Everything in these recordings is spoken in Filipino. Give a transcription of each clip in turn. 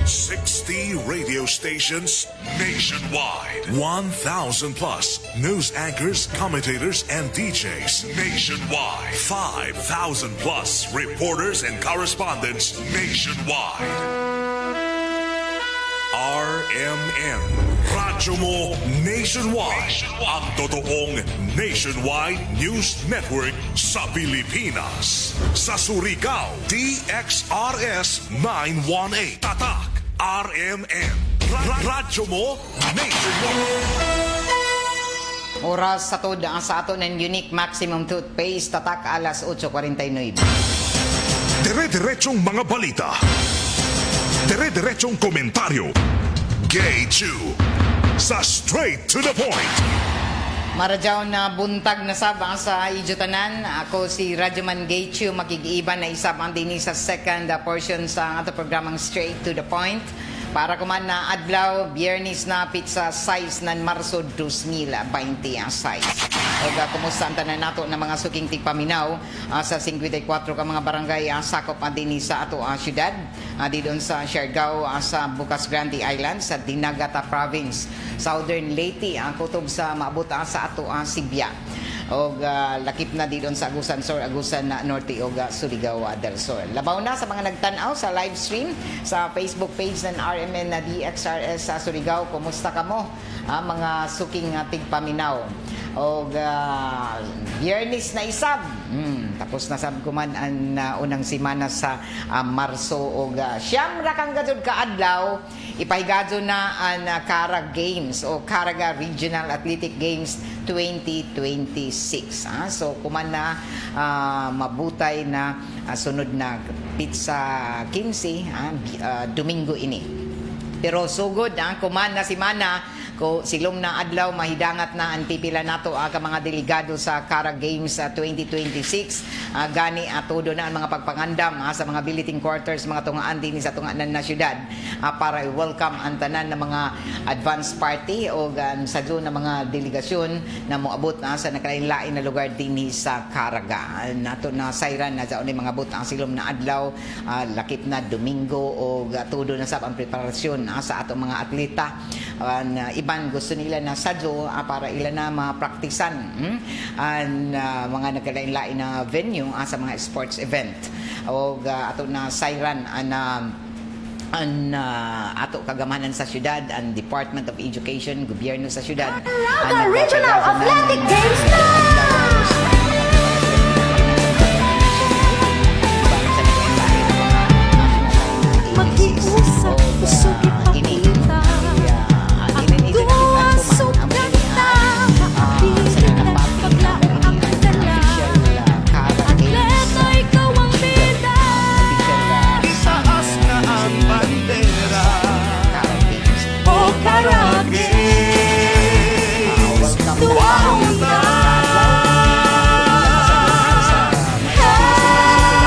60 radio stations nationwide. 1,000 plus news anchors, commentators, and DJs nationwide. 5,000 plus reporters and correspondents nationwide. RMN. Radyo mo nationwide. Ang totoong nationwide news network sa Pilipinas. Sa Surigao, DXRS 918. Tatak RMN. Radyo mo nationwide. Oras sa tod sa ato ng Unique Maximum Toothpaste, tatak alas 8:49. Dire-diretsong mga balita. Dire-diretsong komentaryo. Gay Chew. Sa straight to the point. Maradyaw na buntag na sabang sa Ijutanan. Ako si Radyoman Gaychu, makig-iban na isabang din sa second portion sa ato programang Straight to the Point. Para kuman na adlaw, Biyernes na pizza size ng Marso 2020 ang size. O kumusta ang tanan nato na mga suking tigpaminaw sa 54 ka mga barangay sakop din sa ato syudad. Di doon sa Siargao sa Bukas Grande Island sa Dinagata Province. Southern Leyte ang kutob sa maabot sa ato Sibya. O lakip na di doon sa Agusan Sur, Agusan Norte o Surigao del Sur. Labaw na sa mga nagtanaw sa live stream sa Facebook page ng RMN na DXRS sa Surigao. Kumusta ka mo? Mga suking tigpaminaw. O Biyernes na isab. Tapos nasab ko man ang unang simana sa Marso o siyam ra kang gadzud ka adlaw ipahigadyo na ang Caraga Games o Caraga Regional Athletic Games 2026. So kuman na mabutay na sunod na pizza 15 Domingo ini. Pero sugod kuman na simana ko silong na adlaw mahidangat na ang pipila nato ka mga delegado sa Caraga Games 2026 gani todo na ang mga pagpangandam sa mga billeting quarters mga tungaan din sa tungaan na syudad para i-welcome ang tanan ng mga advance party o sa na mga delegasyon na moabot sa nakalain-lain na lugar din sa Caraga. Nato na sayran na sa mga but ang silong na adlaw lakip na Domingo o todo na sa ang preparasyon sa atong mga atleta. Iban gusto nila na sadyo para ila na mapraktisan ang mga nagkalain-lain na venue sa mga sports event o ato na sayran ato kagamanan sa syudad ang Department of Education, gobyerno sa syudad Caraga Regional Athletic Games na! Mag-iusap, gusto kita. Ang duwa, suganta. Papilit na paglaan ang dala. Atleta, ikaw ang bida. Itaas na ang bandera o Caragays. Tuwang na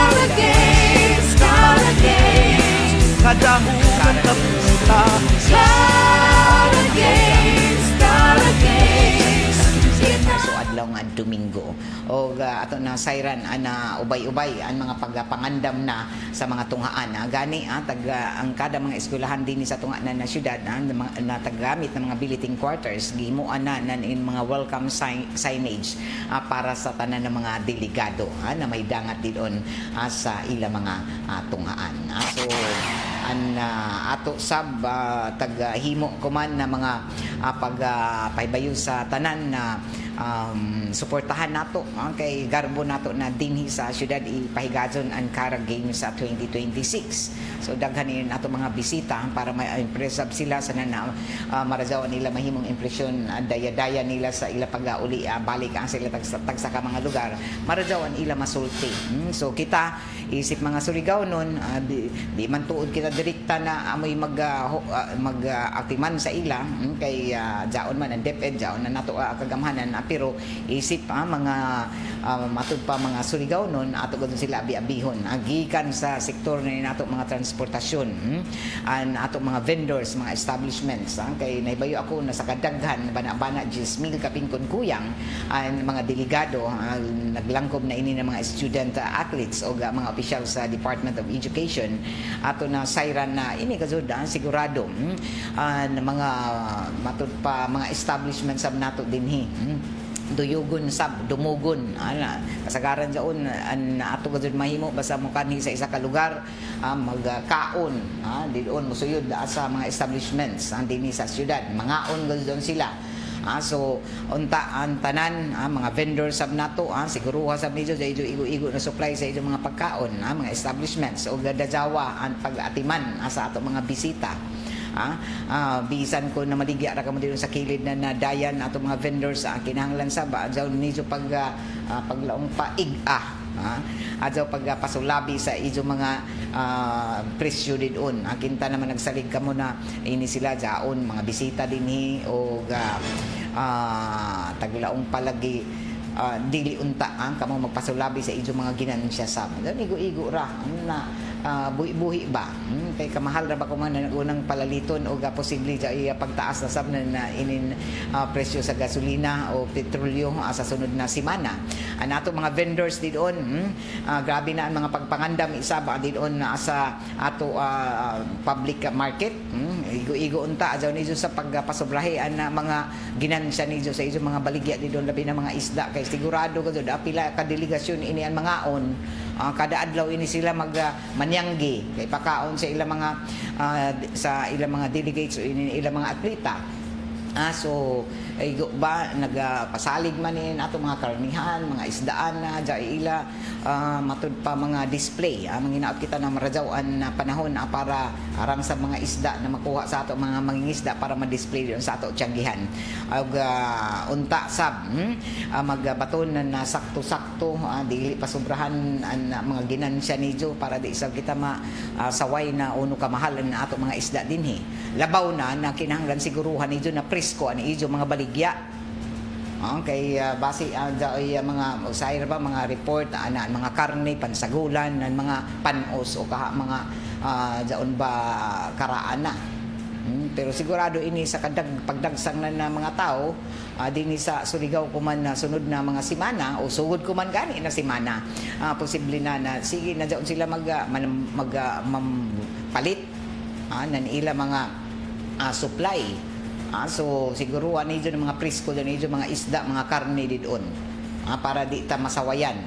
Caragays, Caragays. Kadamugan ka puta Caragays, Caragays. So adlaw nga Domingo o ato na sayran na ubay-ubay ang mga pagpangandam na sa mga tunghaan gani ang kada mga eskwelahan din sa tunghaan na syudad na tagagamit ng mga billeting quarters gihimuan na in mga welcome signage para sa tanan ng mga delegado na may dangat din sa ila mga tunghaan. So ato sab taghimo kuman na mga pagpahibayo sa tanan na suportahan nato kay garbo nato na dinhi sa syudad ipahigadson ang Caraga Games sa 2026. So daghanin nato mga bisita para ma-impress sila sa marazawan nila mahimong impresyon daya-daya nila sa ila pag-uli balik ang sila tagsa ka mga lugar marazawan ila masulti. So kita isip mga Surigao nun di man tuod kita direkta na amoy mag aktiman sa ila kay jaon man ang DepEd jaon na nato kagamhanan pero isip mga matud pa mga Surigao nun ato gud sila abi-abihon gikan sa sektor na nato mga transportasyon and ato mga vendors, mga establishments kay naibayo ako na sa kadaghan bana-bana 10,000 kapingkon kuyang ang mga delegado naglangkob na ini ng mga student athletes o mga opisyal sa Department of Education ato na sayran na ini gazud sigurado na mga matud pa mga establishments sab nato dinhi duyugon sab dumugon kasagaran jaon an ato gud mahimo basta mo kanhi sa isa ka lugar magkaon didon musuyod sa mga establishments dinhi sa syudad mangaon gud sila so unta ang tanan mga vendors sab nato siguruha sab nijo igo-igo na supply sa ijo mga pagkaon mga establishments o gadajawa ang pag-atiman sa ato mga bisita bisan ko na maligya ra kamo dito sa kilid na dayan ato mga vendors kinahanglan sa adjaw nijo paglaong paig-a adjaw pagpasulabi sa ijo mga presyo didon kinta naman nagsalig kamo na ini sila jaon mga bisita dinhi o taglaong palagi dili unta kamo magpasulabi sa ijo mga ginansya sab igo-igo ra na buhi-buhi ba kay kamahal ra ba ko man unang palaliton o posible pagtaas na sab na inin presyo sa gasolina o petrolyo sa sunod na semana nato mga vendors didon grabe na ang mga pagpangandam isa ba didon sa ato public market igo-igo unta adjaw nijo sa pagpasobrahe na mga ginansya nijo sa ijo mga baligya didon labi na mga isda kay sigurado ko pila ka delegasyon ini ang mangaon kada adlaw ini sila manyanggi kay pakaon sa ilang mga sa ilang mga delegates o ilang mga atleta so igo ba nagapasalig man ato mga karnihan mga isdaan na ila matud pa mga display manginaot kita na marajawan na panahon para arang sa mga isda na makuha sa ato mga mangingisda para ma-display diyon sa ato tiyanggihan ug unta sab magbaton na sakto-sakto dili pa sobrahan ang mga ginansya nijo para di sab kita saway na uno kamahalan na ato mga isda dinhi labaw na kinahanglan siguruhan nijo na presko ani ijo mga baligya kay base mga usay ba mga report mga karne pansagulan mga panos o mga jaon ba karaan na pero sigurado ini sa pagdagsang na mga tao dinhi sa Surigao kuman na sunod na mga semana o sugod kuman gani na semana posible na sige na jaon sila palit nan ila mga supply so siguro nijo ng mga presko nijo mga isda mga karne didon para di ta masawayan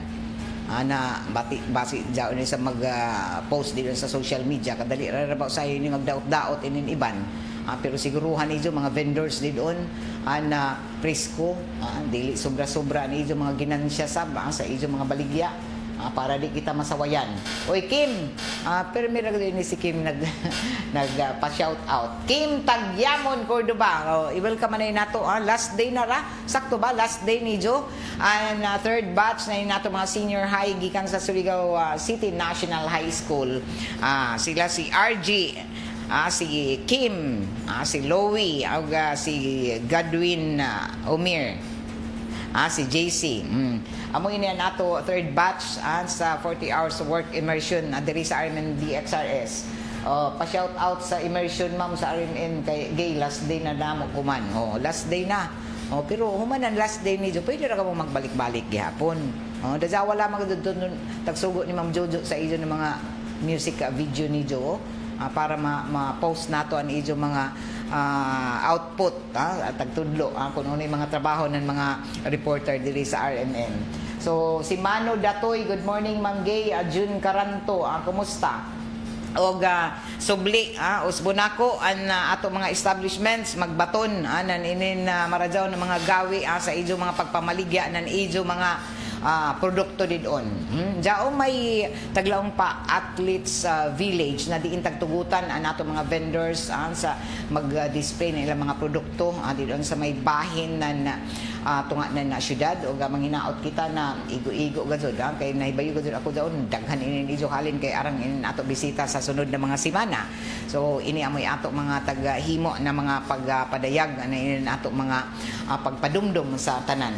na basi jaon ni sa mag-post dito sa social media kadali ra ba sa ini magdaot-daot inin iban pero siguruhan nijo mga vendors didon na presko dili sobra-sobra nijo mga ginansya sab sa ijo mga baligya para di kita masawayan. Oy Kim, pero may ni si Kim pa-shout out. Kim Tagyamon Cordoba. I-welcome na nato. Last day na ra. Sakto ba? Last day ni Jo. And third batch na nato mga senior high gikan sa Surigao City National High School. Sila si RG, si Kim, si Lowy, si Godwin Omir. Si JC. Amo ini nato third batch sa 40 hours work immersion diri sa RMN DXRS. Pa-shout out sa immersion ma'am sa RMN kay gay last day na namo kuman. Last day na. Pero human ang last day ni Jo, pwede ra ka mo magbalik-balik gihapon. Dajawa lamang dudun tagsugo ni Ma'am Jojo sa ijo ng mga music video ni Jo para ma-post nato ang ijo mga output tagtudlo kung ano yung mga trabaho ng mga reporter diri sa RMN. So si Mano Datoy, good morning Ma'am Gay. June Caranto, kumusta? Og subli usbonako an ato mga establishments magbaton nan inin marajaw ng mga gawi sa ijo mga pagpamaligya nan ijo mga produkto didon. Jao may taglaong pa athletes village na diin tagtugutan nato mga vendors sa mag-display ng ilang mga produkto didon sa may bahin na tunga na syudad o manghinaot kita na igo-igo gazod kay nahibayo gazod ako daon daghan inin ijo halin kay arang inin ato bisita sa sunod na mga semana. So ini amoy ato mga taga-himo na mga pagpadayag na ini ato mga pagpadumdum sa tanan.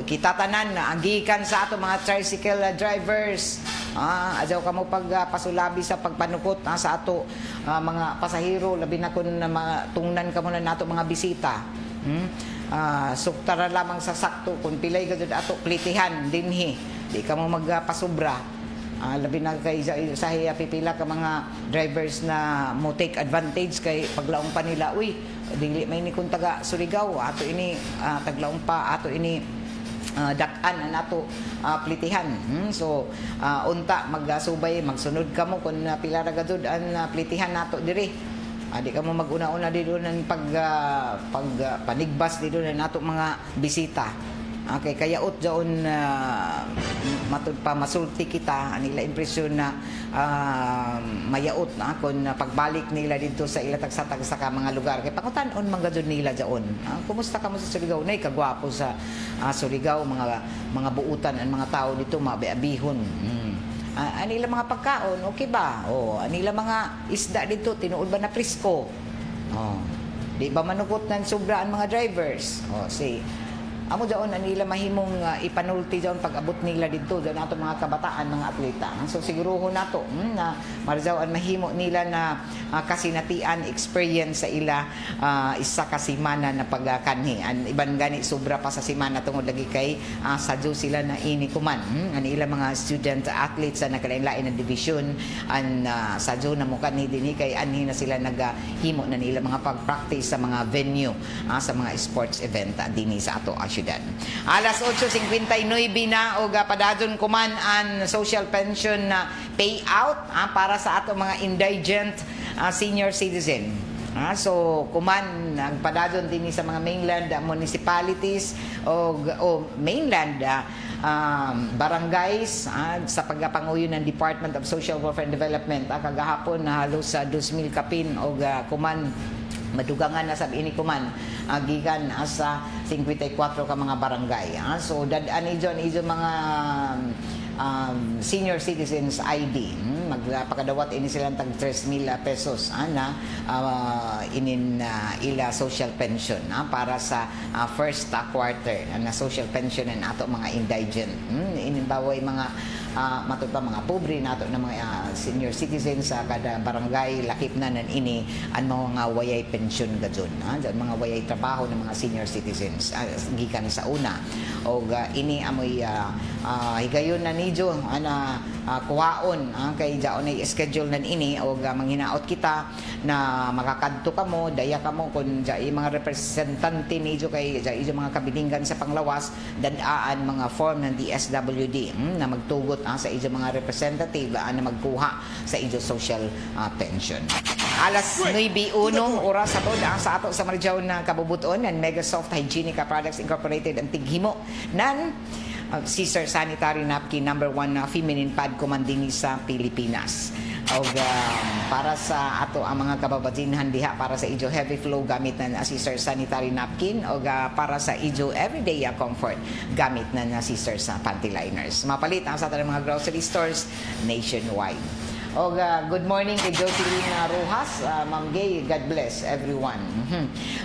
Kita tanan gikan sa ato mga tricycle drivers. Adyaw kamo pagpasulabi sa pagpanukot sa ato mga pasahero labi na kun tungnan kamo na nato mga bisita. Suktara lamang sa sakto kung pilay gud ato plitihan dinhi di ka mo magpasubra. Labi na kay sa pipila ka mga drivers na mo take advantage kay paglaong pa nila uy dili may ni kun taga Surigao ato ini taglaong pa ato ini dak-an nato plitihan. So unta magsubay magsunod kamo kun pila ra gud an plitihan nato diri. Di ka mo mag-una-una dito ng panigbas dito na nato mga bisita. Okay, kaya jaon matud pa masulti kita anila impresyon na mayaot na kung pagbalik nila dito sa ilatag sa mga lugar kay pangutan-on mangadud nila jaon. Kumusta ka mo sa Surigao? Nay kagwapo sa Surigao, mga buutan ang mga tao dito mabiabihon. Anila mga pagkaon, okay ba? Anila mga isda dito, tinuod ba na presko? Di ba manukot ng sobra ang mga drivers? See, amo daon anila mahimong ipanulti daon pag-abot nila dito daon nato mga kabataan, mga atleta. So siguruho nato na marjaw ang mahimo nila na kasinatian experience sa ila isa ka semana na pagkanhi. An iban gani sobra pa sa semana tungod lagi kay sadyo sila na ini kuman. Anila mga student athletes na nakalain-lain na division an sadyo na mo kanhi dinhi kay anhi na sila naghimo na nila mga pag-practice sa mga venue sa mga sports event dinhi sa ato syudad. Alas 8:59 na og padadon kuman ang social pension na payout para sa ato mga indigent senior citizen. So kuman nagpadadon din sa mga mainland municipalities o mainland barangays sa pagpanguyo ng Department of Social Welfare and Development kagahapon halos sa 2,000 kapin og kuman madugangan na sab ini kuman gikan sa 54 ka mga barangay. So dad-an ijo mga senior citizens ID magpakadawat ini silang tag 3,000 pesos na ila social pension para sa first quarter na social pension ng ato mga indigent. Inibaway mga matod pa mga pobre nato na mga senior citizens sa kada barangay lakip na nan ini ang mga wayay pension gadyon mga wayay trabaho ng mga senior citizens gikan sa una og ini amoy higayon na nidyo ana kuwaon kay jaon ay schedule nan ini og manghinaot kita na makakadto kamo daya kamo kun jay mga representante nidyo kay jay mga kabilinggan sa panglawas dadaan mga form ng DSWD na magtugot sa ijo mga representative na magkuha sa ijo social pension. Alas 9:01 oras sa tod sa ato sa Marijaw na kabubuton ng Megasoft Hygienica Products Incorporated ang tighimo nan Caesar Sanitary Napkin #1 na feminine pad kumandini sa Pilipinas. Og para sa ato ang mga kababatinhan diha para sa ijo heavy flow gamit na Caesar Sanitary Napkin og para sa ijo everyday comfort gamit na Caesar sa panty liners. Mapalit ang sa ato mga grocery stores nationwide. Og good morning kay Jocelyn Rojas, Ma'am Gay, God bless everyone.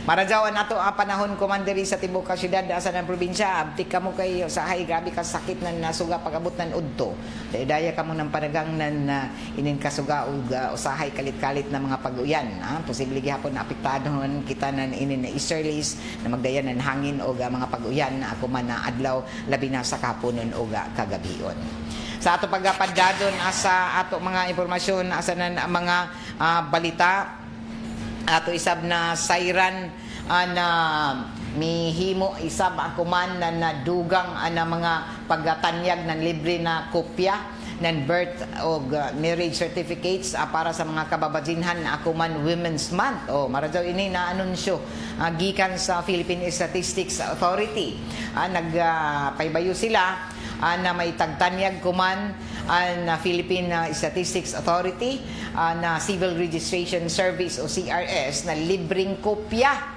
Marajawan nato ang panahon komanderi sa tibok ka syudad sa ng probinsya. Abtik kamo kay usahay grabe ka sakit na nasuga pag-abot ng udto. Daya kamo ng panagang nan inin kasuga og usahay kalit-kalit na mga pag-uyan. Posible gihapon na apektadon kita nan inin na easterlies na magdayan ng hangin og mga pag-uyan na ako man na adlaw labi na sa kahaponon og kagabion. Sa ato pagpadadon sa ato mga impormasyon asa nan mga balita ato isab na sayran na mihimo isab ako man na nadugang ana mga pagtanyag ng libre na kopya ng birth o marriage certificates para sa mga kababadinhan ako man Women's Month. Marajaw ini na anunsyo gikan sa Philippine Statistics Authority. Nagpaybayo sila na may tagtanyag kuman na Philippine Statistics Authority na Civil Registration Service o CRS na libreng kopya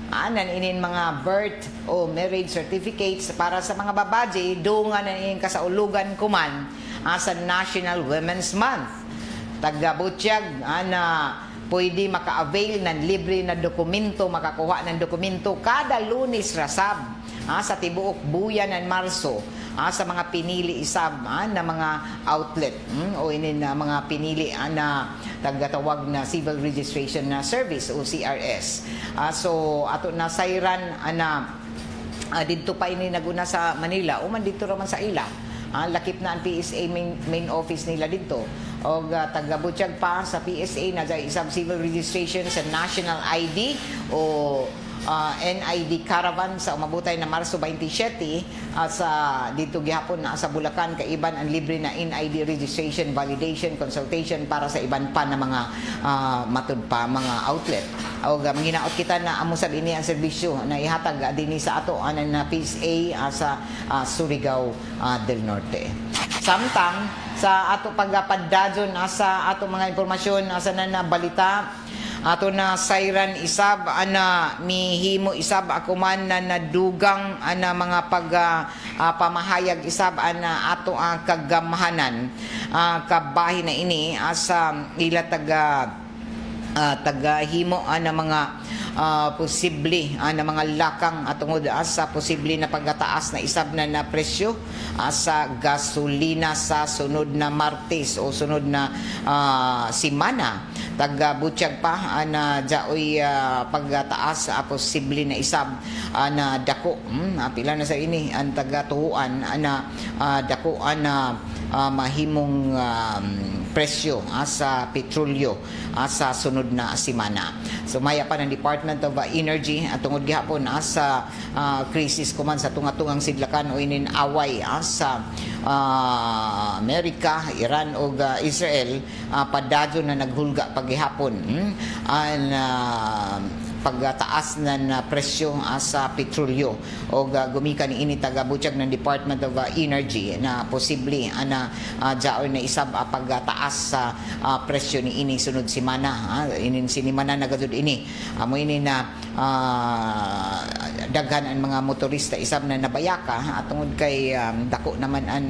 nan inin mga birth o marriage certificates para sa mga babaje dungan na inin kasaulugan kuman sa National Women's Month. Tagabutyag na pwede maka-avail ng libre na dokumento, makakuha ng dokumento kada Lunes rasab sa tibuok buyan ng Marso sa mga pinili isab na mga outlet o inin na mga pinili na tagatawag na Civil Registration na Service o CRS. So ato na sayran dito pa ini naguna sa Manila o man dito raman sa ila. Lakip na ang PSA main office nila dito. O taga-Butchag pa sa PSA na isang civil registration sa national ID o NID caravan sa umabutay na Marso 27 sa dito gihapon na sa Bulacan kaiban ang libre na NID registration, validation, consultation para sa iban pa na mga matud pa mga outlet. O ginaot kita na amo sab ini ang serbisyo na ihatag dinhi sa ato anan na PSA sa Surigao del Norte. Samtang sa ato pagpadadyon sa ato mga impormasyon sa na balita ato na sayran isab mihimo isab ako man na nadugang mga pamahayag isab ato ang kagamhanan kabahin na ini sa ila tagahimo mga posible na mga lakang tungod sa posible na pagkataas na isab na presyo sa gasolina sa sunod na Martes o sunod na simana. Taga-Butchag pa na jaoy pagkataas posible na isab na dako pila na sa ini ang taga-tuhuan na dako mahimong presyo sa petrolyo sa sunod na simana. Sumaya pa ng Department of Energy tungod gihapon sa krisis kuman sa tunga-tungang sidlakan o inin away sa Amerika, Iran o Israel padadyo na naghulga paghihapon pagtaas na presyo sa petrolyo o gumikan ini taga-Butchag ng Department of Energy na posible jaoy na isab pagtaas sa presyo ni ini sunod simana inin sinimana nagadud ini amo ini na daghan ang mga motorista isab na nabayaka tungod kay dako naman ang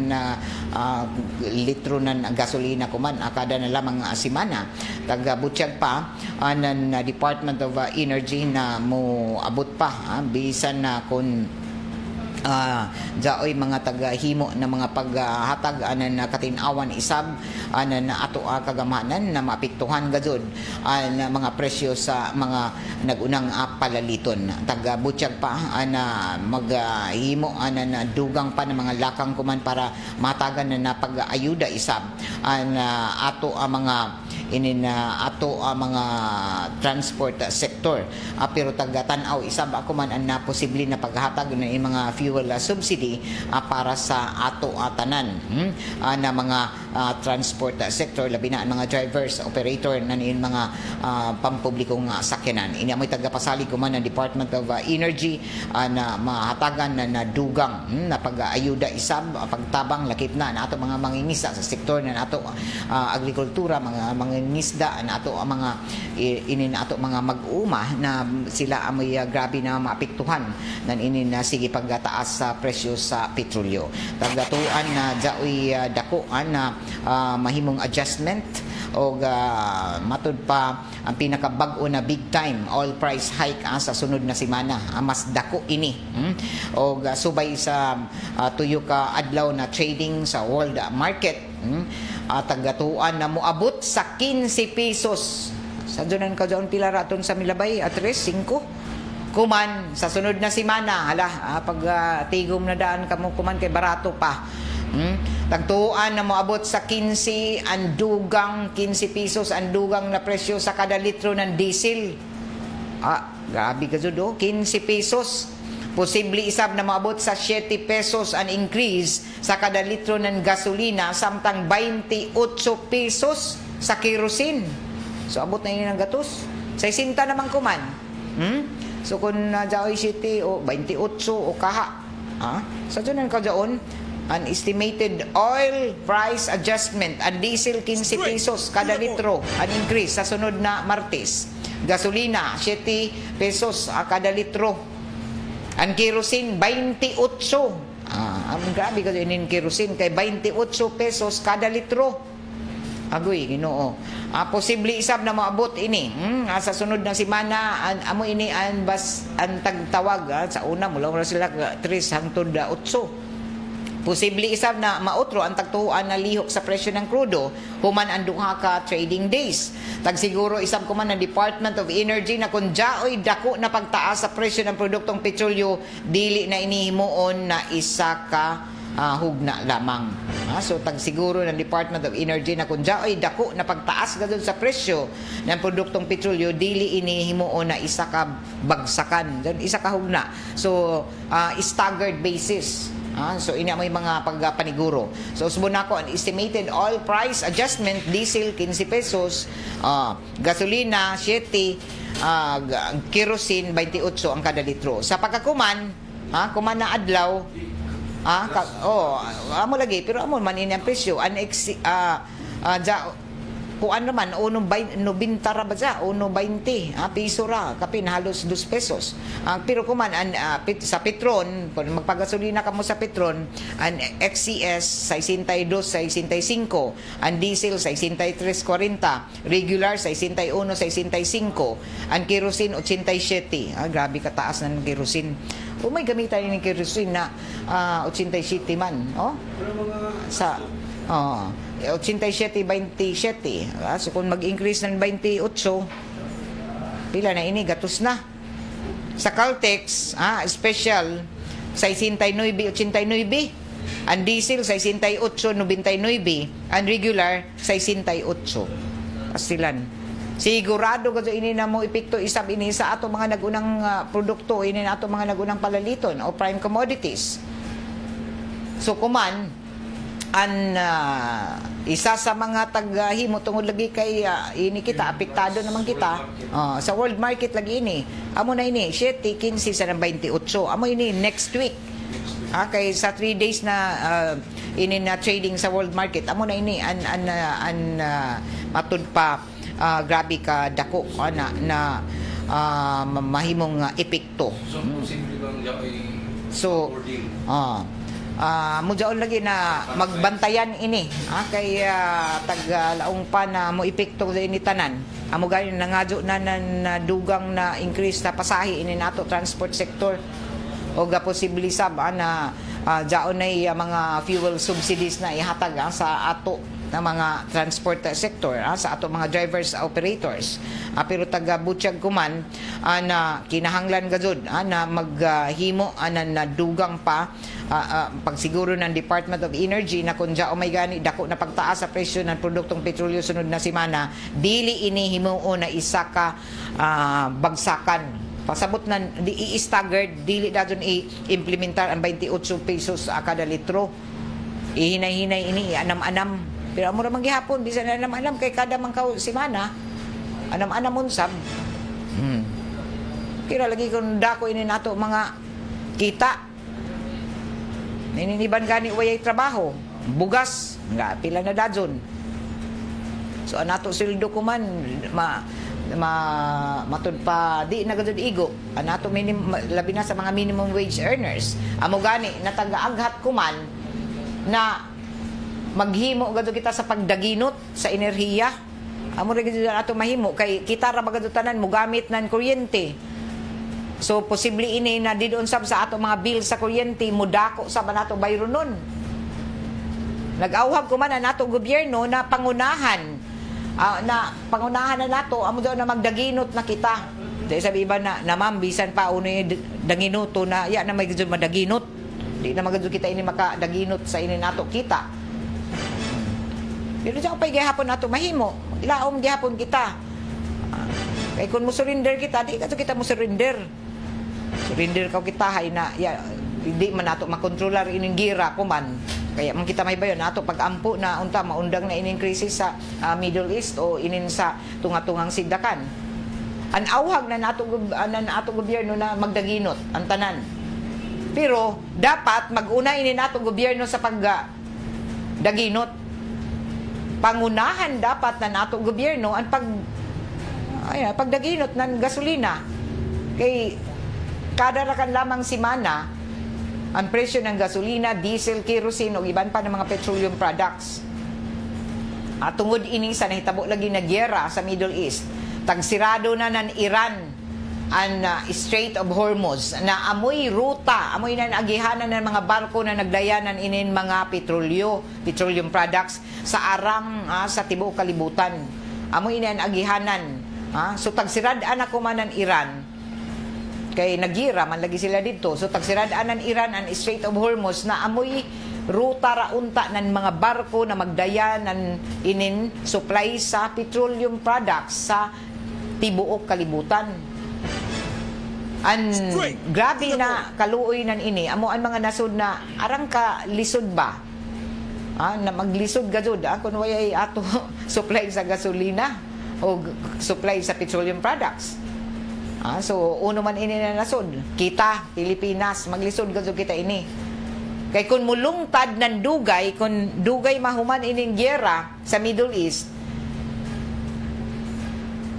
litro ng gasolina kuman kada na lamang simana. Taga-Butchag pa ng Department of Energy na mo abot pa bisan na kung jaoy mga tagahimo na mga paghatag na katinawan isab na ato kagamanan na maapektuhan gazud na mga presyo sa mga nagunang palaliton. Taga-Butchag pa na maghimo na dugang pa ng mga lakang kuman para matagan na pag-ayuda isab na ato mga ato mga transport sector pero taga-tanaw isab ako man na posible na paghatag ng mga fuel subsidy para sa ato tanan na mga transport sector labi na ang mga drivers, operator na niin mga pampublikong sakyanan. Ini amoy tagapasali ko man ng Department of Energy na mahatagan na dugang na pag-ayuda isab pagtabang lakip na ato mga mangingisda sa sektor na ato agrikultura, mga mangingisda na ato mga ato mga mag-uma na sila amoy grabe na maapektuhan nan inin na sige pagtaas sa presyo sa petrolyo. Tagatuan na jaoy dakuan na mahimong adjustment o matud pa ang pinakabag-o na big time oil price hike sa sunod na semana mas dako ini o subay sa tuyo ka adlaw na trading sa world market tagatuan na moabot sa 15 pesos sa doon ka doon pila raton sa milabay at 5 kuman sa sunod na semana pag tigom na daan kamo kuman kay barato pa tagtuan na moabot sa 15 15 pesos ang dugang na presyo sa kada litro ng diesel grabe ka jud 15 pesos posible isab na moabot sa 7 pesos ang increase sa kada litro ng gasolina samtang 28 pesos sa kerosene so abot na yun ang gatos 60 naman kuman so kung jaoy 7 o 28 o kaha sa dyan ka dyan an estimated oil price adjustment ang diesel 15 pesos kada litro an increase sa sunod na Martes gasolina 7 pesos kada litro ang kerosene 28 ang grabe ka din kerosene kay 28 pesos kada litro Agoy, Ginoo. Posible isab na maabot ini. Sa sunod na semana amo ini ang tagtawag sa una mula sila 3 hangtod 8. Posible isab na mautro ang tagtuhuan na lihok sa presyo ng krudo human ang duha ka trading days. Tagsiguro isab ko man ng Department of Energy na kung jaoy dako na pagtaas sa presyo ng produktong petrolyo dili na inihimuon na isa ka hugna lamang. So tagsiguro ng Department of Energy na kung jaoy dako na pagtaas gadud sa presyo ng produktong petrolyo dili inihimuon na isa ka bagsakan, isa ka hugna. So staggered basis. So ini may mga pagpaniguro. So subon nako ang estimated oil price adjustment, diesel 15 pesos, gasolina 7, kerosene 28 ang kada litro. Sa pagkakuman, kuman na adlaw, amo lagi pero amo man ini ang presyo kuan naman 1.90 ra ba sa 1.20 piso ra kapin halos 2 pesos pero kuman sa Petron kung magpagasolina ka mo sa Petron ang XCS 62 65 ang diesel 63.40 regular 61 65 ang kerosene 87 grabe kataas ng kerosene. May gamitan ni kerosene na 87 man sa 87.27. So kung mag-increase ng 28, pila na ini gatos na. Sa Caltex, special 69.89. Ang diesel 68.99. Ang regular 68. Asilan. Sigurado gadto ini na mo epekto isab ini sa ato mga nagunang produkto, ini na ato mga nagunang palaliton o prime commodities. So kuman isa sa mga taghimo tungod lagi kay ini kita apektado naman kita sa world market lagi ini amo na ini 7.15 sa 28 amo ini next week kay sa 3 days na ini na trading sa world market amo na ini matud pa grabe ka dako na mahimong epekto. So mujaon lagi na magbantayan ini kay taglaong pa na mo epekto sa ini tanan amo gani nangadyo na dugang na increase na pasahi ini nato transport sector o ga posible sab na jaon nay mga fuel subsidies na ihatag sa ato na mga transport sector sa ato mga drivers operators pero taga butyag kuman na kinahanglan gazud na maghimo na dugang pa pagsiguro ng Department of Energy na kung o may gani dako na pagtaas sa presyo ng produktong petrolyo sunod na semana dili ini himuo na isa ka bagsakan pasabot na i-staggered dili dadon i-implementar ang 28 pesos kada litro ihinay-hinay ini anam-anam pero amo ra man gihapon bisan anam-anam kay kada man semana anam-anam unsab kira lagi kun dako ini nato mga kita nininiban gani wayay trabaho bugas nga pila na dadson so anato sildo ko man matud pa di na gadud igo anato labi na sa mga minimum wage earners amo gani natag-aghat ko man na maghimo gadud kita sa pagdaginot sa enerhiya amo ra gadud ato mahimo kay kita ra bagad tanan mo gamit nan kuryente. So posible ini na didon sab sa ato mga bill sa kuryente mudako sa nato bayro nun. Nag-awhag ko man na nato gobyerno na pangunahan na nato amo daw na magdaginot na kita. Dahil sabi iba na ma'am bisan pa uno danginoto na ya na may gud madaginot. Di na magud kita ini makadaginot sa ini nato kita. Dito sa pay gihapon nato mahimo. Ilaom gihapon kita. Kay kun mo surrender kita, di kita mo surrender. Surrender ka kita hay na hindi man nato makontrolar ining gira ko man. Kaya man kita may bayon nato pag-ampo na unta maundang na ining krisis sa Middle East o inin sa tunga-tungang sigdakan. An awhag na nato gobyerno na magdaginot ang tanan. Pero dapat mag-una ini nato gobyerno sa pagdaginot. Pangunahan dapat na nato gobyerno ang pagdaginot ng gasolina. Kay kada rakan lamang semana ang presyo ng gasolina, diesel, kerosene o iban pa ng mga petroleum products. Tungod ini sa nahitabo lagi na gyera sa Middle East, tagsirado na ng Iran ang Strait of Hormuz na amoy ruta, amoy na agihanan ng mga barko na nagdayanan inin mga petroleum products sa arang sa tibuok kalibutan. Amoy na agihanan. So tagsiradaan ako man ng Iran, kay nagira man lagi sila dito. So tagsiradaan ng Iran ang Strait of Hormuz na amoy ruta raunta ng mga barko na magdaya ng inin supply sa petroleum products sa tibuok kalibutan. Grabe na kaluoy nan ini amo ang mga nasud na arang ka lisod ba na maglisod gajud kun wayay ato supply sa gasolina o supply sa petroleum products. So uno man ini na nasud kita Pilipinas maglisod gajud kita ini. Kay kung mulungtad ng dugay, kung dugay mahuman ining gyera sa Middle East,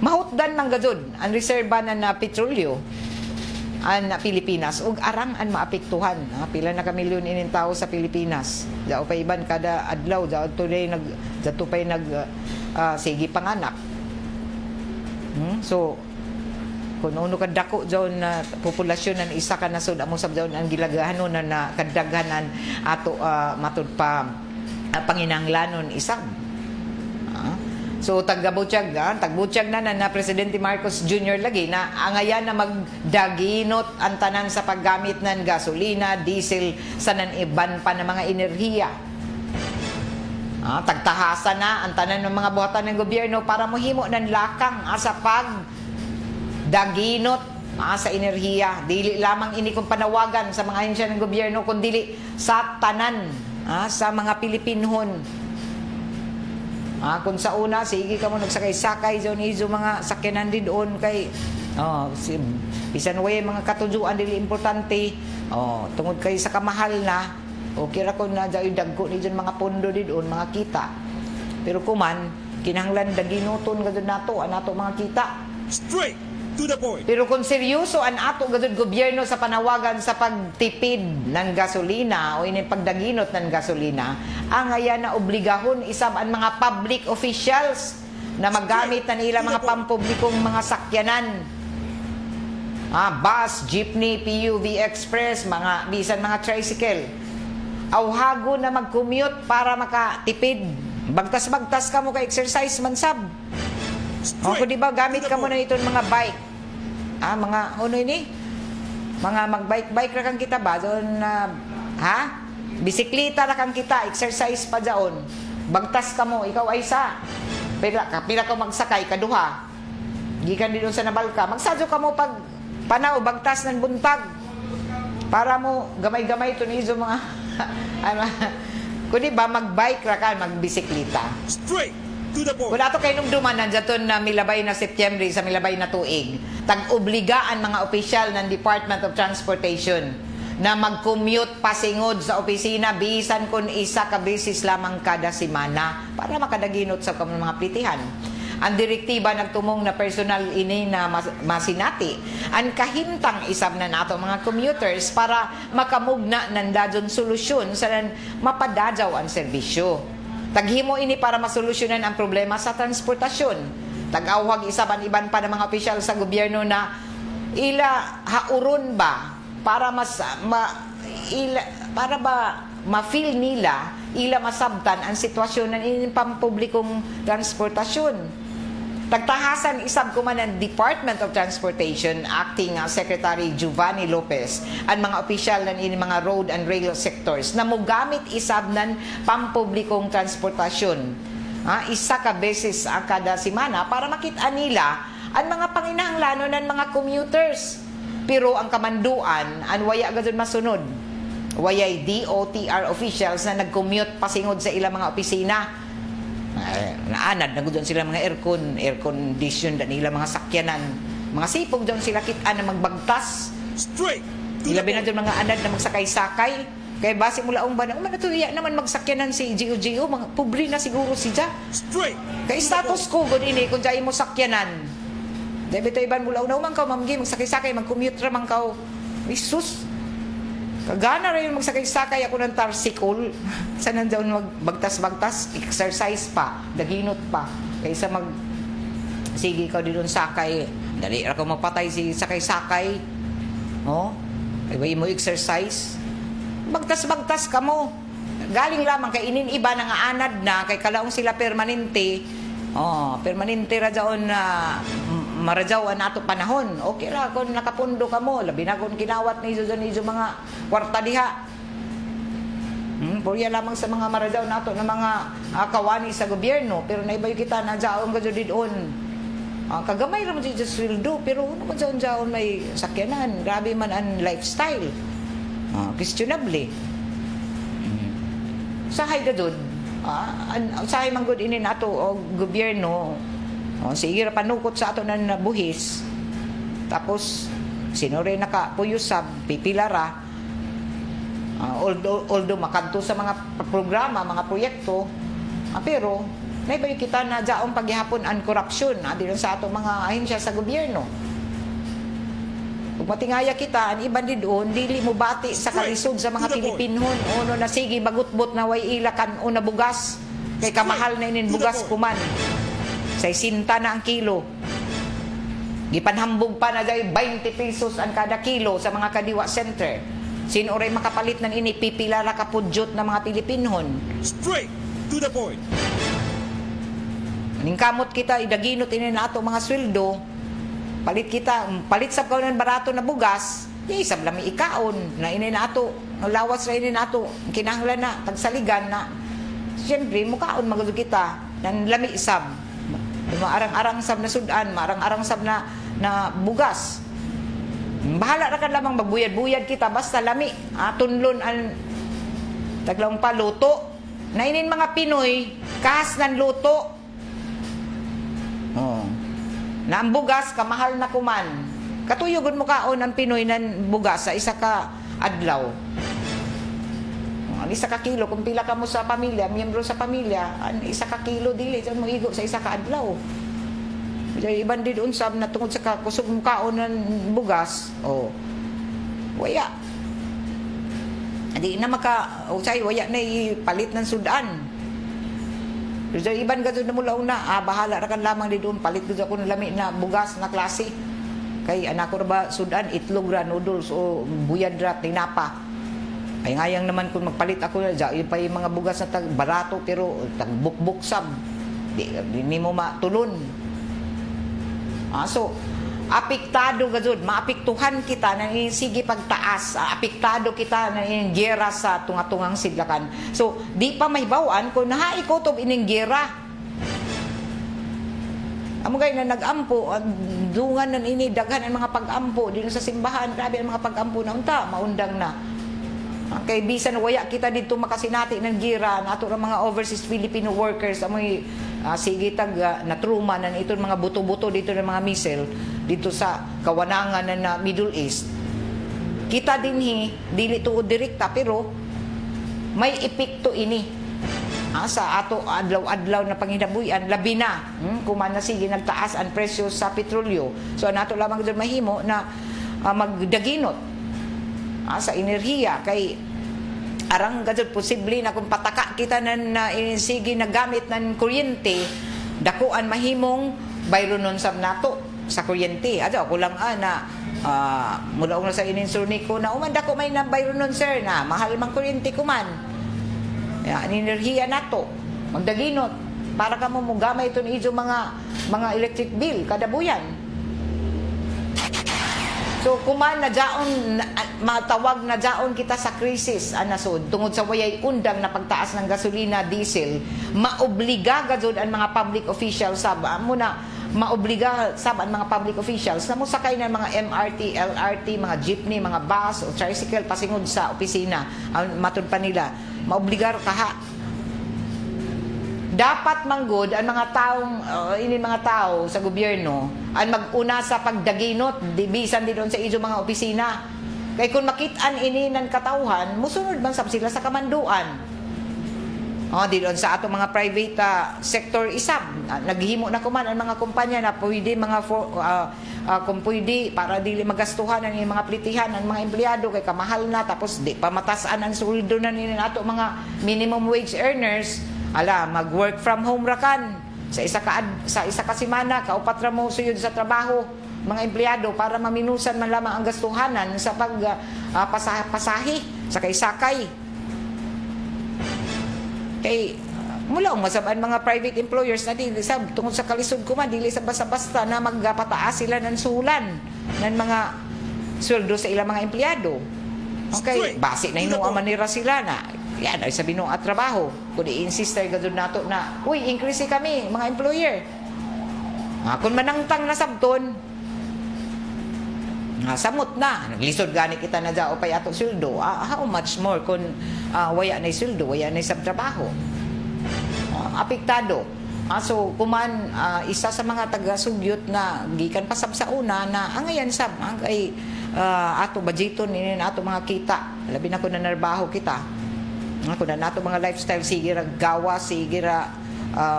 mahutdan ng gajud ang reserba na petrolyo ang Pilipinas ug arang an maapektuhan. Pila na ka milyon ining tao sa Pilipinas. Dao pa iban kada adlaw, dao pay sige panganak. So kung ano kadako daw na populasyon ng isa ka nasod amo sab daw ang gilagahanon na kadaghanan ato matud pa panginahanglanon isab. So tagbutyag na Presidente Marcos Jr. lagi na angayan na magdaginot ang tanan sa paggamit ng gasolina, diesel sa iban pa ng mga enerhiya. Tagtahasan na ang tanan ng mga buhatan ng gobyerno para mohimo ng lakang sa daginot sa enerhiya. Dili lamang ini kung panawagan sa mga ahensya ng gobyerno, kundi sa tanan sa mga Pilipinhon. Kung sa una, sige ka mo nagsakay-sakay doon iso mga sakyanan din doon kay bisan way mga katujuan dili importante tungod kay sa kamahal na kira ko na dahil dagko ni dyan mga pondo din doon mga kita. Pero kuman kinahanglan daginoton gadud nato mga kita. Straight to the point. Pero kung seryoso ang ato gadud gobyerno sa panawagan sa pagtipid ng gasolina o ini pagdaginot ng gasolina, ang haya na obligahon isab ang mga public officials na magamit na nila mga pampublikong mga sakyanan. Bus, jeepney, PUV express, mga bisan mga tricycle. Awhago na mag-commute para makatipid. Bagtas-bagtas ka mo ka exercise man sab. Kung di ba gamit ka mo na itong mga bike. Mga ano ini? Mga mag-bike-bike ra kang kita ba doon bisikleta ra kang kita, exercise pa daon. Bagtas ka mo, ikaw ay sa. Pila ka magsakay kaduha. Gikan din sa nabalka. Magsadyo ka mo pag panaw bagtas ng buntag. Para mo gamay-gamay to nizo mga kundi ba mag-bike ra ka, magbisikleta. Straight to the point. Wala to kay nung duman nandiyan na milabay na Setyembre sa milabay na tuig. Tag-obligaan mga opisyal ng Department of Transportation na mag-commute pasingod sa opisina bisan kun isa ka beses lamang kada semana para makadaginot sa mga plitihan. Ang direktiba nagtumong na personal ini na masinati ang kahimtang isab na nato mga commuters para makamugna ng dadyon solusyon sa mapadajaw ang serbisyo. Taghimo ini para masolusyonan ang problema sa transportasyon. Tag-awhag isaban iban pa ng mga opisyal sa gobyerno na ila hauron ba para ma-feel nila ila masabtan ang sitwasyon ng ining pampublikong transportasyon. Tagtahasan isab ko man ng Department of Transportation Acting Secretary Giovanni Lopez ang mga opisyal ng ining mga road and rail sectors na mogamit isab ng pampublikong transportasyon isa ka beses kada semana para makita nila ang mga panginahanglanon ng mga commuters. Pero ang kamanduan an waya gayud masunod. Wayay DOTR officials na nag-commute pasingod sa ilang mga opisina. Naanad na gudon sila mga air condition da nila mga sakyanan. Mga sipog doon sila kita na magbagtas. Straight to the Ilabi na point. doon mga anad na magsakay-sakay. Kaya base mula ba na natuya naman magsakyanan si Gio, mga pobre na siguro siya. Straight. Kay status ko gud ini kung jay mo sakyanan. Debito iban mula una man ka mamgi magsakay-sakay, mag-commute ra man ka. Isus. Kagana rin magsakay-sakay ako ng tarsikol. Saan nandiyan magbagtas-bagtas, exercise pa, daginot pa. Kaysa sige ka din sakay, dali ako mapatay si sakay-sakay. Oh, ay mo exercise. Bagtas-bagtas ka mo. Galing lamang kay inin iba na nga anad na, kay kalaong sila permanente. Oh, permanente ra daon na marajawan nato panahon. Okay ra kung nakapundo ka mo, labi na kung kinawat ni iso mga kwarta diha. Purya lamang sa mga marajaw nato na mga kawani sa gobyerno, pero naibay kita na jaon ka doon. Kagamay ra mo sa sweldo, pero ano man jaon may sakyanan, grabe man ang lifestyle. Questionable. Sahay ka doon. Sahay man good ini nato o gobyerno. Sige ra panukot sa ato ng buhis. Tapos sino rin nakapuyusab, pipilara. Although makanto sa mga programa, mga proyekto, pero naibay kita na jaong paghihapon ang korupsyon din sa ato mga ahensya sa gobyerno. Kung matingaya kita, ang iban din doon, dili mo bati sa kalisod sa mga Pilipinhon. Uno na sige, bagutbot na way ilakan o na bugas. Kay kamahal na inin bugas kuman. Sa isinta na ang kilo. Gipanhambog pa na dahil 20 pesos ang kada kilo sa mga kadiwa center. Sino rin makapalit ng ini pipilara kapudyot ng mga Pilipinhon. Straight to the point. Ningkamot kita, idaginot ini na ato mga sweldo. Palit sa kaunan barato na bugas, isab lami ikaon na ini na ato, lawas ra ini na ato, kinahanglan na, tagsaligan na. Siyempre, mukaon magudod kita, ng lami isab. Maarang-arang sab na sudan, maarang-arang sab na bugas. Bahala ra kan lamang magbuyad-buyad kita, basta lami, tunlon ang taglawang paluto. Na inin mga Pinoy, kahas ng luto. Na ang bugas, kamahal na kuman. Katuyugon mo kaon ang Pinoy ng bugas sa isa ka adlaw. Ang isa ka kilo, kung pila ka mo sa pamilya, miyembro sa pamilya, ang isa ka kilo dili, dyan mo igo sa isa ka adlaw. Iban din unsab na tungod sa kusog mo kaon ng bugas, waya. Hindi na waya na ipalit ng sudan. Pero iban ka doon na mula una, bahala ra kan lamang di doon, palit doon ako ng lami na bugas na klase. Kay anak ko ba sudan, itlog ra, noodles o buyad ra, tinapa. Ay ngayang naman kung magpalit ako, yung pa yung mga bugas na barato pero tagbukbuksab. Di mo matulon. So, apektado ka doon, maapektuhan kita na sige pagtaas, apektado kita na gera sa tunga-tungang sidlakan. So, di pa may bawaan kung nahaikotob ining gera. Amo gay na nag-ampo, dungan nan ini daghan ang mga pag-ampo din sa simbahan, grabe ang mga pag-ampo na unta, maundang na. Kay bisan waya kita dito makasinati ng gira nato ra mga overseas Filipino workers amoy sige tag natruma nan ito mga buto-buto dito ng mga missile dito sa kawanangan na Middle East. Kita dinhi dili tuod direkta pero may epekto ini sa ato adlaw-adlaw na panginabuhian labi na kuman na sige nagtaas ang presyo sa petrolyo. So nato lamang dun mahimo na magdaginot sa enerhiya kay arang gajud posible na kung pataka kita na sige nagamit ng kuryente dakuan mahimong bayronon sab nato sa kuryente. Ako lang na mula na sa ininsuni ko na umanda ko may na bayronon sir na mahal mang kuryente kuman. Ang enerhiya nato magdaginot para kamo mo gamay iton ijo mga electric bill kada buyan. So kuman na jaon matawag na jaon kita sa krisis anasod tungod sa wayay undang na pagtaas ng gasolina, diesel, maobliga gajud ang mga public officials sab muna maobliga sab ang mga public officials na mosakay ng mga MRT, LRT, mga jeepney, mga bus o tricycle pasingod sa opisina. Matud pa nila, maobligar kaha. Dapat manggod ang mga taong mga tao sa gobyerno ang maguna sa pagdaginot dibisan din doon sa ijo mga opisina. Kay kung makit-an ini ng katawhan, musunod man sab sila sa kamanduan. Di doon sa ato mga private sector isab. Naghimo na kuman ang mga kumpanya na pwede kung pwede para dili magastuhan ang mga plitihan ang mga empleyado kay kamahal na tapos di pa matasan ang sweldo na nila ato mga minimum wage earners. Mag-work from home rakan sa isa ka semana kaupat ra mo suyod sa trabaho mga empleyado para maminusan man lamang ang gastuhanan sa pasahi sa sakay. Kay mula masabaan mga private employers na dili sab tungod sa kalisod ko man dili sa basta-basta na magpataas sila ng sulan ng mga sweldo sa ilang mga empleyado. Okay, base na hinuha manira sila na yan ay sabi nung trabaho kung i-insister gadud nato na uy increase kami mga employer. Kung manangtang na sabton samot na naglisod gani kita na dao pay ato sweldo. How much more kung waya na sweldo, waya na sa trabaho. Apektado. So kuman isa sa mga taga-sugyot na gikan pasab sa una na angayan sab ay ato budgeton ini ato mga kita. Labi na ko na narbaho kita. Ako na nato mga lifestyle sige ra gawa sige ra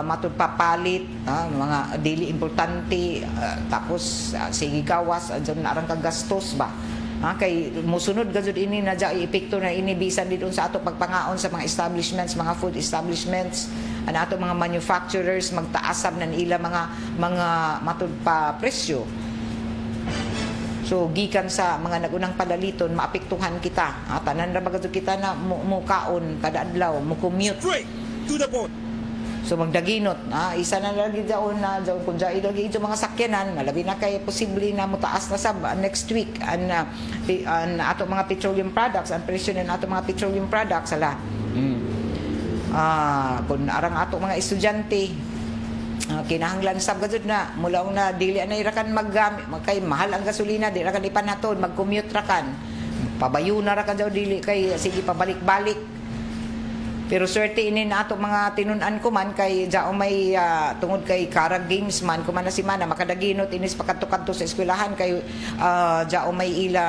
matud papalit mga dili importante tapos sige gawas adyon na arang kagastos ba kay musunod gazud ini na epekto na ini bisan didon sa ato pagpangaon sa mga establishments mga food establishments ato mga manufacturers magtaasab na ila mga matud pa presyo. So gikan sa mga nagunang padaliton maapektuhan kita tanan ra bagad kita na mukaon kada adlaw mo commute Straight to the point. so magdaginot isa na lagi daon na kung dyan ilagi ito mga sakyanan labi na kay posible na mutaas na sab next week an ato mga petroleum products ang presyo ng ato mga petroleum products kung arang ato mga estudyante kinahanglan sab gud na mula na dili na irakan maggamit kay mahal ang gasolina di ra kan ipanaton mag-commute ra kan pabayo na ra kan daw dili kay sige pabalik-balik. Pero swerte ini na ato mga tinun-an ko man kay dao may tungod kay Karag Games man kuman na si mana makadaginot inis pakadto-kadto sa eskwelahan kay dao may ila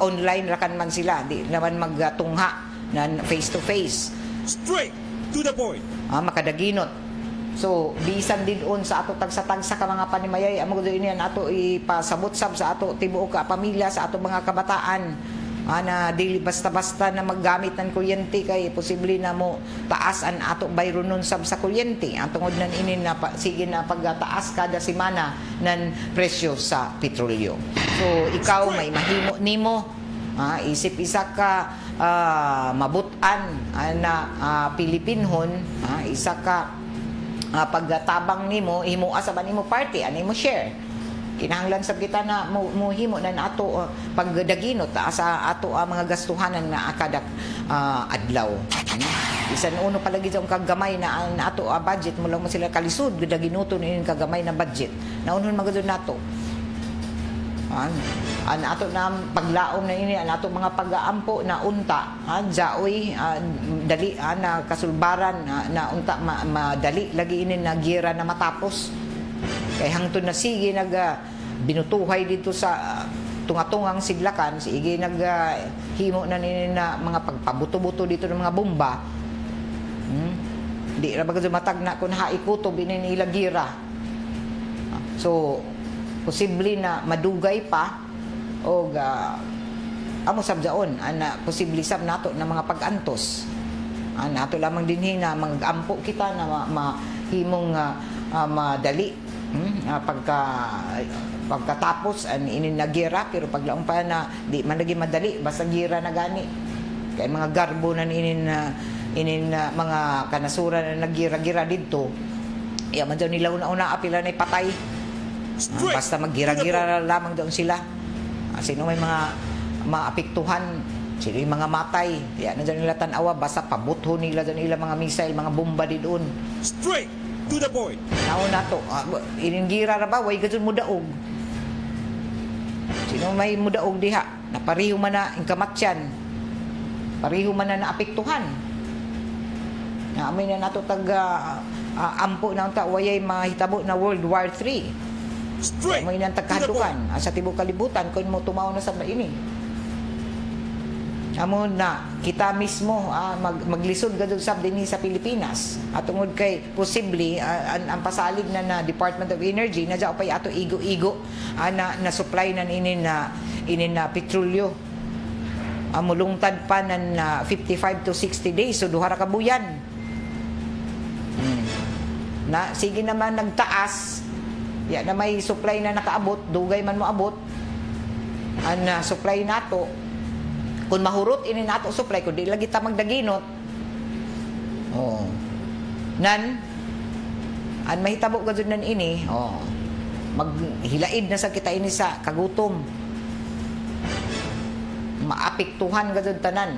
online ra kan man sila di naman magtungha na face to face. Straight to the point. Makadaginot. So bisan din on sa ato tagsa-tagsa ka mga panimayay amo gud ini ato ipasabot sab sa ato tibuok ka pamilya sa ato mga kabataan. Na dili basta-basta na maggamit ng kuryente kay posible na mo taas an ato bayro nun sab sa kuryente ang tungod nan ini na sige na pagtaas kada semana ng presyo sa petrolyo. So ikaw may mahimo nimo isip isa ka mabutan na Pilipinhon isa ka pagtabang nimo himo asa ba nimo party ani mo share. Kinahanglan sab kita na muhimo na ato pagdaginot sa ato mga gastuhanan na kada adlaw. Bisan uno palagi jang kagamay na ato budget mo lang mo sila kalisod gidaginoton ini kagamay na budget. Naunhon magudod nato. An ato na paglaom na ini ato mga pag-aampo na unta jaoy dali na kasulbaran na unta madali lagi ini na gira na matapos. Kay hangtod na sige binutuhay dito sa tunga-tungang siglakan sige himo na nini na mga pagpabuto-buto dito ng mga bomba. Di ra bagay matag na kun haikutob ini nila gira. So posible na madugay pa o amo sabjaon ana posible sab nato na mga pag-antos. Nato lamang dinhi na mag-ampo kita na mahimong madali pagkatapos ini nagira pero paglaong pa na di man lagi madali basta gira na gani kay mga garbo na inin mga kanasura na nagira-gira didto man daw nila una apila na ipatay basta maggira-gira lamang daw sila sino may mga maapektuhan sila yung mga matay na daw nila tanawa basta pabutho nila daw nila mga missile mga bomba didon. Straight to the point. Nauna to, iningira ra ba way gudud mo daog. Sino may mudaog diha? Napariho man na ang kamatsyan. Pariho man na naapektuhan. Amoy na nato ampo na unta wayay mahitabo na World War 3. Straight. Amoy na tagkadukan sa tibok kalibutan kun mo tumaw na sa ini. amo na kita mismo maglisod gadud sab dinhi sa Pilipinas at tungod kay posible ang pasalig na Department of Energy na pay ato igo-igo na supply na inin na petrolyo mulungtad pa nan 55 to 60 days so duha ra ka buyan na sige naman nagtaas ya na may supply na nakaabot dugay man mo abot ang supply nato kung mahurot ini nato supply kun di lagi ta magdaginot nan an mahitabo gud nan ini maghilaid na sa kita ini sa kagutom maapektuhan gud tanan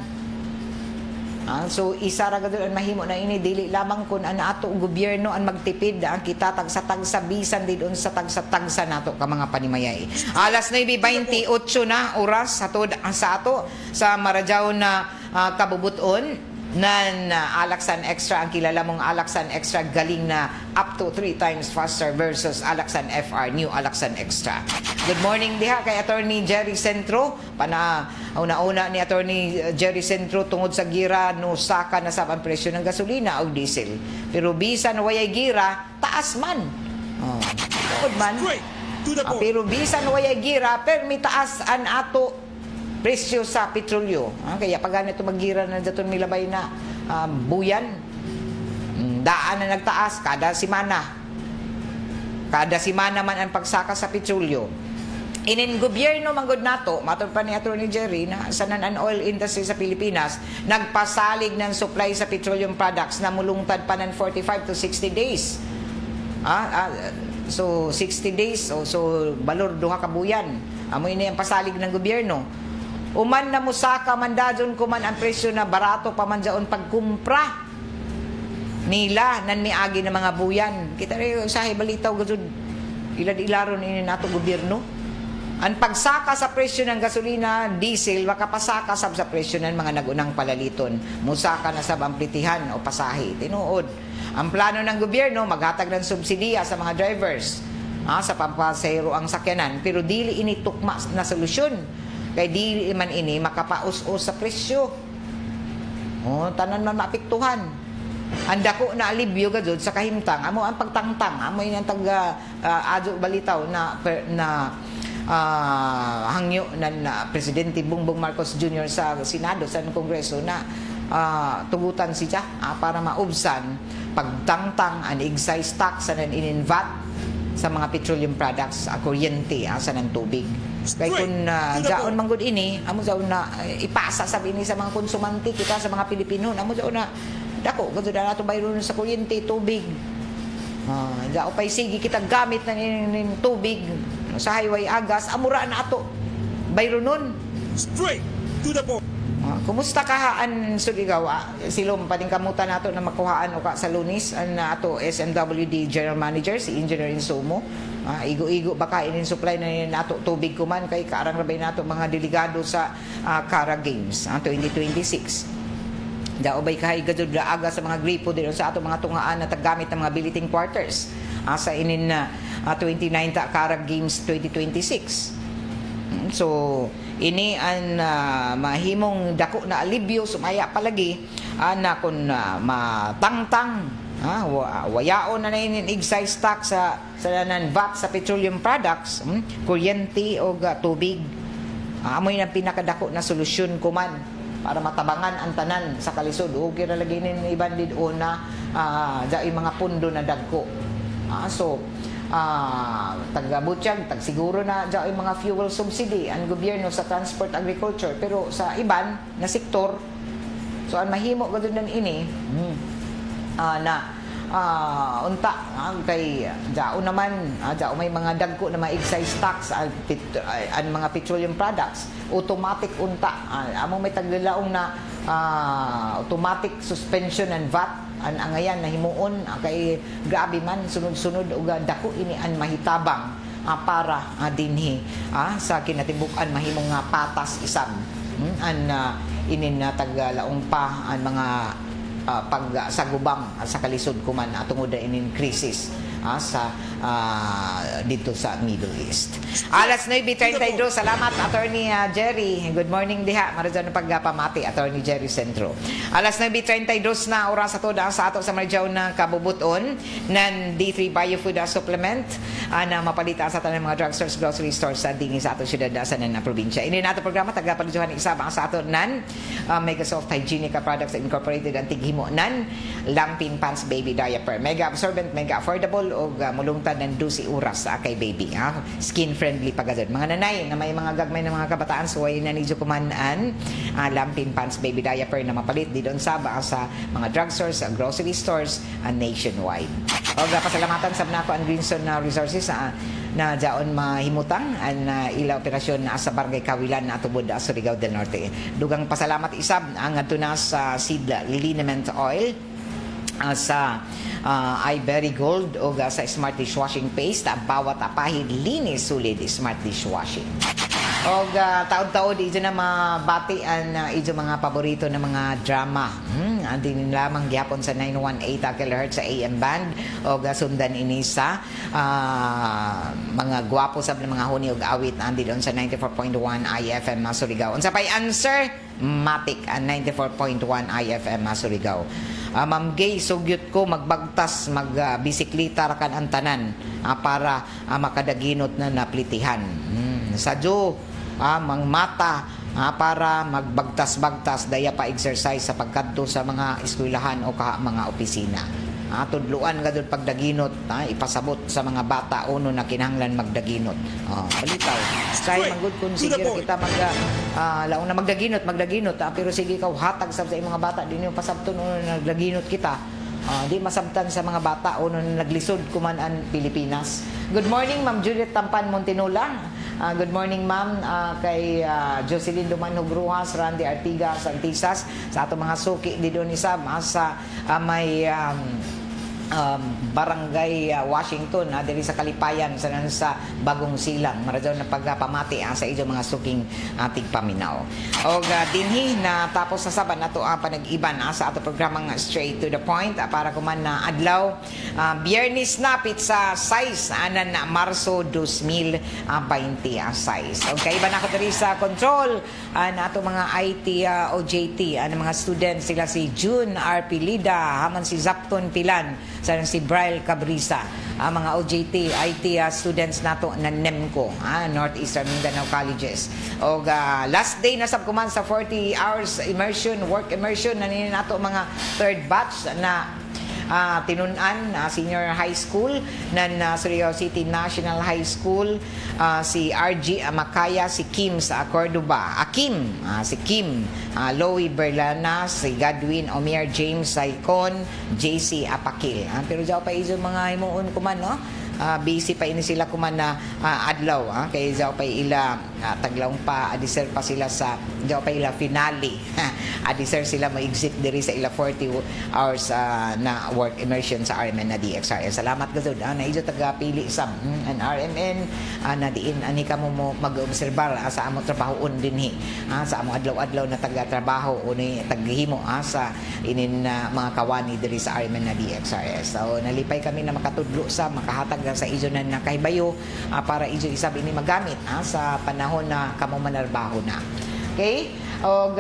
so isa ra gud ang mahimo na ini dili lamang kun an ato gobyerno ang magtipid ang kita tagsa bisan didon sa tagsa nato ka mga panimayay. Alas 9:28 na oras sa ato sa Marajao na kabubuton nan Alaksan Extra ang kilala mong Alaksan Extra galing na up to 3 times faster versus Alaksan FR new Alaksan Extra. Good morning diha kay Attorney Jerry Centro una ni Attorney Jerry Centro tungod sa gira no saka na sa ang presyo ng gasolina o diesel pero bisan wayay gira taas man tungod man pero bisan wayay gira permi taas an ato presyo sa petrolyo. Kaya pag ganito maggira na daton milabay na buyan, daan na nagtaas kada simana. Kada simana man ang pagsaka sa petrolyo. Inin gobyerno manggod nato, matod pa ni Attorney Jerry na sa non-oil industry sa Pilipinas, nagpasalig ng supply sa petroleum products na mulungtad pa ng 45 to 60 days. So 60 days, so balor duha ka buyan. Amoy na yung pasalig ng gobyerno. Uman na musaka man dadyon kuman ang presyo na barato pa man dyaon pagkumpra nila nan miagi ng mga buyan. Kita rin sa balitaw gud ilad-ilaron ini nato gobyerno. Ang pagsaka sa presyo ng gasolina, diesel, makapasaka sab sa presyo ng mga nagunang palaliton. Musaka na sab ang plitihan o pasahe. Tinuod. Ang plano ng gobyerno maghatag ng subsidiya sa mga drivers sa pampasahero ang sakyanan pero dili ini tukma na solusyon. Kay di man ini makapaus-us sa presyo. Tanan man maapektuhan. Ang dako na alibyo gud sa kahimtang. Amo ang pagtangtang, amo yung taga adto balitaw na hangyo na Presidente Bongbong Marcos Jr. sa Senado sa Kongreso na tugutan siya para maubsan pagtangtang an excise tax sa in-VAT sa mga petroleum products, kuryente sa ng tubig. Kaya kung jaon manggod ini, amo jaon na ipasa sabi ini sa mga konsumante kita sa mga Pilipino, amo jaon na dako gud na nato bayron sa kuryente, tubig. Jaon pay sige kita gamit na ning tubig sa highway agas, amura na ato bayron nun. Straight to the point. Kumusta kahaan Suligaw? Silom pading kamutan nato na makuhaan o ka sa Lunis ang ato SMWD General Manager si Engineer Insumo. Igo-igo baka inin supply na nato tubig kuman kay kaarang rabay nato mga delegado sa Cara Games 2026. Daobay kahay gadud aga sa mga gripo din sa ato mga tungaan na tagamit ng mga billeting quarters sa inin na 29 Cara Games 2026. So ini ang mahimong dako na alibyo sumaya palagi na kun matangtang wayaon na inin excise tax sa non-VAT sa petroleum products, kuryente o tubig. Amoy na pinakadako na solusyon kuman para matabangan ang tanan sa kalisod. O kira lagi nin ibandid o na dai mga pundo na dagko. Taga-Butchag, siguro na dyan yung mga fuel subsidy ang gobyerno sa transport agriculture pero sa iban na sektor so ang mahimo gud nan ini unta kay dao naman dao may mga dagko na mga excise tax ang mga petroleum products automatic unta amo may taglalaong na automatic suspension and VAT ang angayan na himuon kay grabe man sunod-sunod og dako ini an mahitabang para dinhi sa kinatibuk-an mahimong nga patas isam inin na taggalaong pa ang mga pagsagubang sa kalisod kuman tungod inin krisis sa dito sa Middle East. Alas 9:32, salamat Attorney Jerry. Good morning diha. Maradyo na pagpamati Attorney Jerry Centro. Alas 9:32 na oras ato da sa ato sa Maradyo na kabubuton nan D3 Biofood Supplement na mapalita sa tanang mga drugstores, grocery stores sa dinhi sa ato syudad sa nan probinsya. Ini nato programa tagapalujuhan isabang sa ato nan Megasoft Hygienica Products Incorporated ang tighimo nan Lampin Pants Baby Diaper. Mega absorbent, mega affordable og mulungtad ng 12 oras kay baby. Skin friendly pagad. Mga nanay na may mga gagmay ng mga kabataan suway na nidyo kumanan Lampin Pants Baby Diaper na mapalit di doon sa mga drugstores, grocery stores nationwide. Og pasalamatan sa nako ang Greenstone Resources na daon mahimutang ang ila operasyon sa Barangay Kawilan na tubod sa Surigao del Norte. Dugang pasalamat isab ang adto na sa seed liniment oil sa iBerry Gold o sa Smart Dishwashing Paste bawat apahid linis sulid Smart Dishwashing. O taon-taon ijo na mabati ang ijo mga paborito na mga drama. Andi lamang gyapon sa 918 kHz sa AM band o sundan ini sa mga gwapo sab na mga huni og awit andi doon sa 94.1 IFM Surigao. Unsa pay answer? Matik ang 94.1 IFM Surigao. Ma'am Gay, sugyot ko magbagtas, magbisiklita rakan ang tanan para makadaginot na naplitihan. Sadyo, mang mata para magbagtas-bagtas daya pa exercise sa pagkadto sa mga eskwelahan o mga opisina. Tudluan gadud pagdaginot, ipasabot sa mga bata uno na kinahanglan magdaginot. Balitaw. Kay magud kun sige kita laon na magdaginot, pero sige kaw hatag sa mga bata dinyo pasabton uno na nagdaginot kita. Di masabtan sa mga bata uno na naglisod kuman ang Pilipinas. Good morning Ma'am Juliet Tampan Montinola. Good morning ma'am kay Jocelyn Dumanog Ruhas, Randy Artigas, Santisas sa ato mga suki di doon isa sa may Barangay Washington diri sa Kalipayan sa Bagong Silang. Maradyo na pagpamati sa ijo mga suking tigpaminaw. Og dinhi na tapos sa saban nato panag-iban sa ato programang Straight to the Point para kuman na adlaw Biyernes na sa 6 anan na Marso 2026. Og kaiba na ko diri sa control na ato mga IT OJT ang mga students sila si June R. Pilida, haman si Zapton Pilan, sa si Braille Cabrisa, mga OJT IT students nato na NEMCO, Northeastern Mindanao Colleges. Og last day na sab kuman sa 40 hours immersion, work immersion na nato mga third batch na tinunan senior high school ng Surigao City National High School, si RG Makaya, si Kim sa Cordoba, si Kim Loie Berlana, si Godwin Omier James Saicon, JC Apakil. Pero jaw pa iso mga himuon kuman no, busy pa ini sila kuman na adlaw kay jaw pa ila taglawng pa adiser pa sila sa jaw pa ila finale adiser sila ma-exit diri sa ila 40 hours na work immersion sa RMN na DXRS. Salamat gazud na ijo taga-pili sa an RMN na diin ani kamo mo mag-obserbar sa amo trabahoon dinhi sa amo adlaw-adlaw na taga-trabaho uni taghimo sa inin mga kawani diri sa RMN na DXRS. So nalipay kami na makatudlo sa makahatag sa ijo na nakahibayo para ijo isab ini magamit sa panahon na kamo manarbaho na. Okay? Og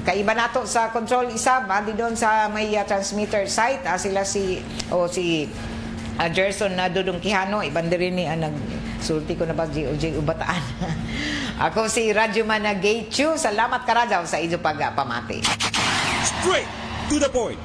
kaiba nato sa control isab di doon sa may transmitter site sila si Gerson na Dudong Quijano, iban diri ni nagsulti ko na ba GOJ Ubataan. Ako si Radyoman Gay Chu. Salamat karajaw sa ijo pagpamati. Straight to the point.